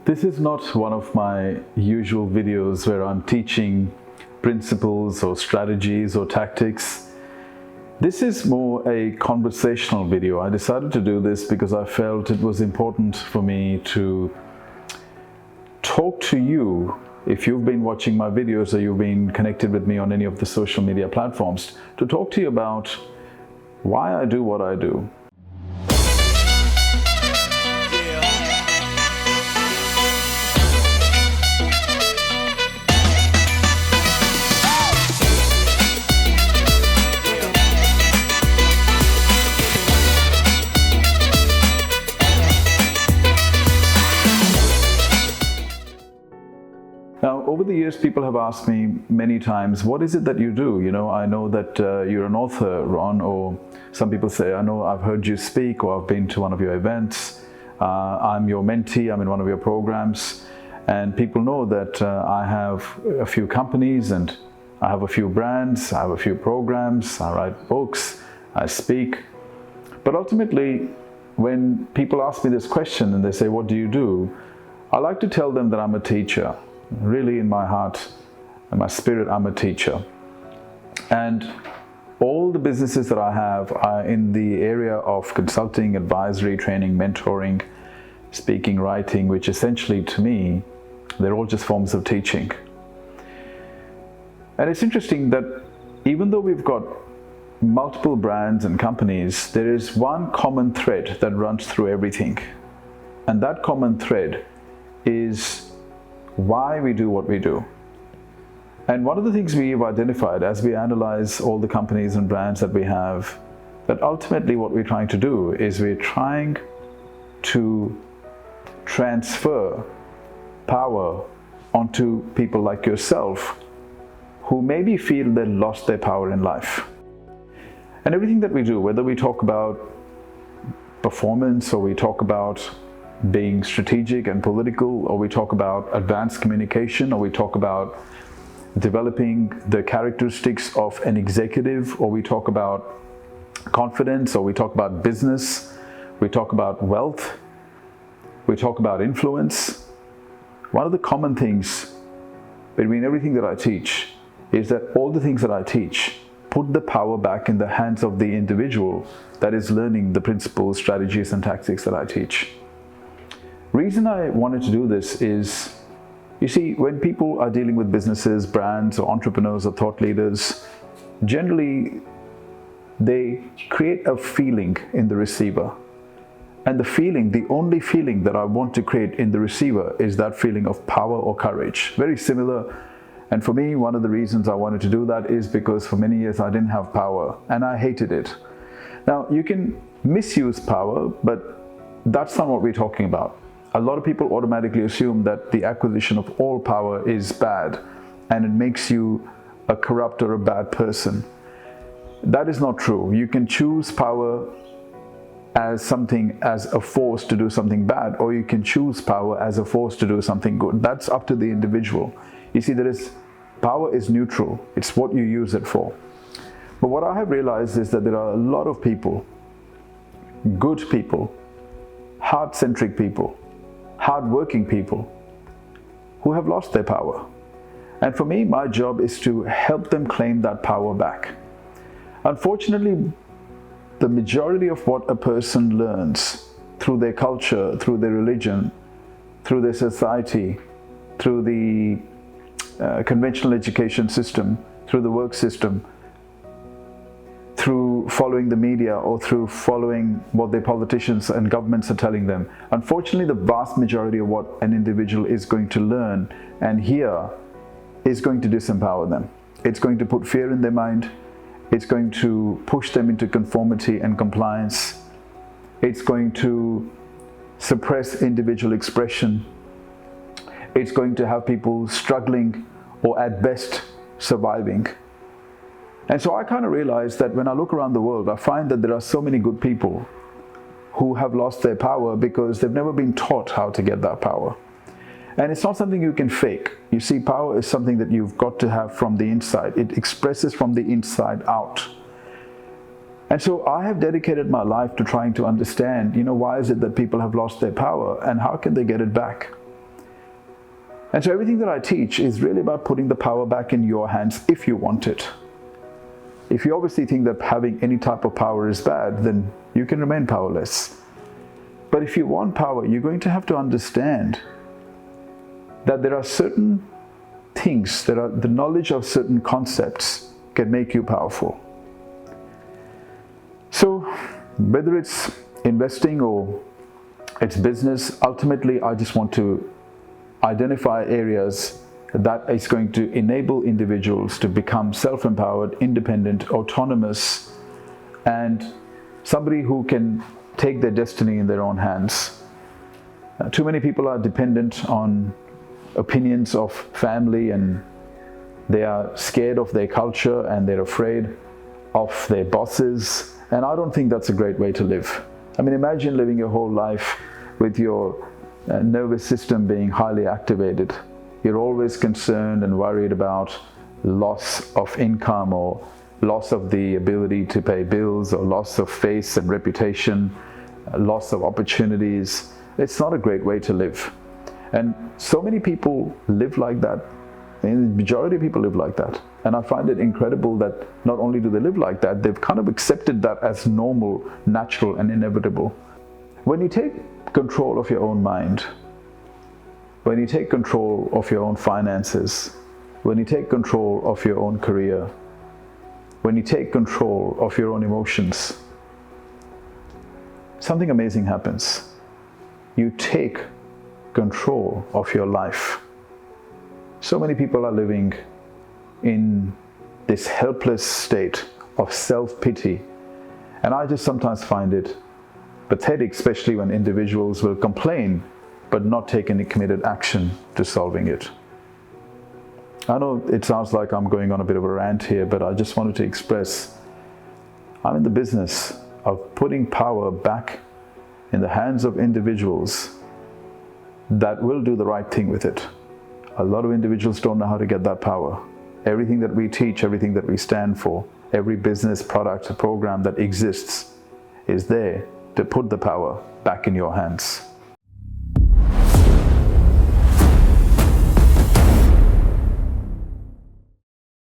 This is not one of my usual videos where I'm teaching principles or strategies or tactics. This is more a conversational video. I decided to do this because I felt it was important for me to talk to you. If you've been watching my videos or you've been connected with me on any of the social media platforms, to talk to you about why I do what I do. Now, over the years, people have asked me many times, what is it that you do? You know, I know that you're an author, Ron, or some people say, I know I've heard you speak, or I've been to one of your events. I'm your mentee, I'm in one of your programs. And people know that I have a few companies and I have a few brands, I have a few programs, I write books, I speak. But ultimately, when people ask me this question and they say, what do you do? I like to tell them that I'm a teacher. Really, in my heart and my spirit, I'm a teacher. And all the businesses that I have are in the area of consulting, advisory, training, mentoring, speaking, writing, which essentially to me, they're all just forms of teaching. And it's interesting that even though we've got multiple brands and companies, there is one common thread that runs through everything. And that common thread is why we do what we do. And one of the things we've identified as we analyze all the companies and brands that we have, that ultimately what we're trying to do is we're trying to transfer power onto people like yourself who maybe feel they lost their power in life. And everything that we do, whether we talk about performance or we talk about being strategic and political, or we talk about advanced communication, or we talk about developing the characteristics of an executive, or we talk about confidence, or we talk about business, we talk about wealth, we talk about influence. One of the common things between everything that I teach is that all the things that I teach put the power back in the hands of the individual that is learning the principles, strategies, and tactics that I teach. Reason I wanted to do this is, you see, when people are dealing with businesses, brands, or entrepreneurs or thought leaders, generally they create a feeling in the receiver. And the feeling, the only feeling that I want to create in the receiver is that feeling of power or courage. Very similar. And for me, one of the reasons I wanted to do that is because for many years I didn't have power and I hated it. Now, you can misuse power, but that's not what we're talking about. A lot of people automatically assume that the acquisition of all power is bad and it makes you a corrupt or a bad person. That is not true. You can choose power as a force to do something bad, or you can choose power as a force to do something good. That's up to the individual. You see, power is neutral. It's what you use it for. But what I have realized is that there are a lot of people, good people, heart-centric people, hard-working people who have lost their power. And for me, my job is to help them claim that power back. Unfortunately, the majority of what a person learns through their culture, through their religion, through their society, through the conventional education system, through the work system, through following the media, or through following what their politicians and governments are telling them. Unfortunately, the vast majority of what an individual is going to learn and hear is going to disempower them. It's going to put fear in their mind. It's going to push them into conformity and compliance. It's going to suppress individual expression. It's going to have people struggling or at best surviving. And so I kind of realized that when I look around the world, I find that there are so many good people who have lost their power because they've never been taught how to get that power. And it's not something you can fake. You see, power is something that you've got to have from the inside. It expresses from the inside out. And so I have dedicated my life to trying to understand, why is it that people have lost their power and how can they get it back? And so everything that I teach is really about putting the power back in your hands if you want it. If you obviously think that having any type of power is bad, then you can remain powerless. But if you want power, you're going to have to understand that there are certain things, the knowledge of certain concepts can make you powerful. So whether it's investing or it's business, ultimately I just want to identify areas that is going to enable individuals to become self-empowered, independent, autonomous, and somebody who can take their destiny in their own hands. Too many people are dependent on opinions of family, and they are scared of their culture, and they're afraid of their bosses, and I don't think that's a great way to live. I mean, imagine living your whole life with your nervous system being highly activated. You're always concerned and worried about loss of income, or loss of the ability to pay bills, or loss of face and reputation, loss of opportunities. It's not a great way to live. And so many people live like that. I mean, the majority of people live like that. And I find it incredible that not only do they live like that, they've kind of accepted that as normal, natural, and inevitable. When you take control of your own mind, when you take control of your own finances, when you take control of your own career, when you take control of your own emotions, something amazing happens. You take control of your life. So many people are living in this helpless state of self-pity, and I just sometimes find it pathetic, especially when individuals will complain but not take any committed action to solving it. I know it sounds like I'm going on a bit of a rant here, but I just wanted to express I'm in the business of putting power back in the hands of individuals that will do the right thing with it. A lot of individuals don't know how to get that power. Everything that we teach, everything that we stand for, every business, product, program that exists is there to put the power back in your hands.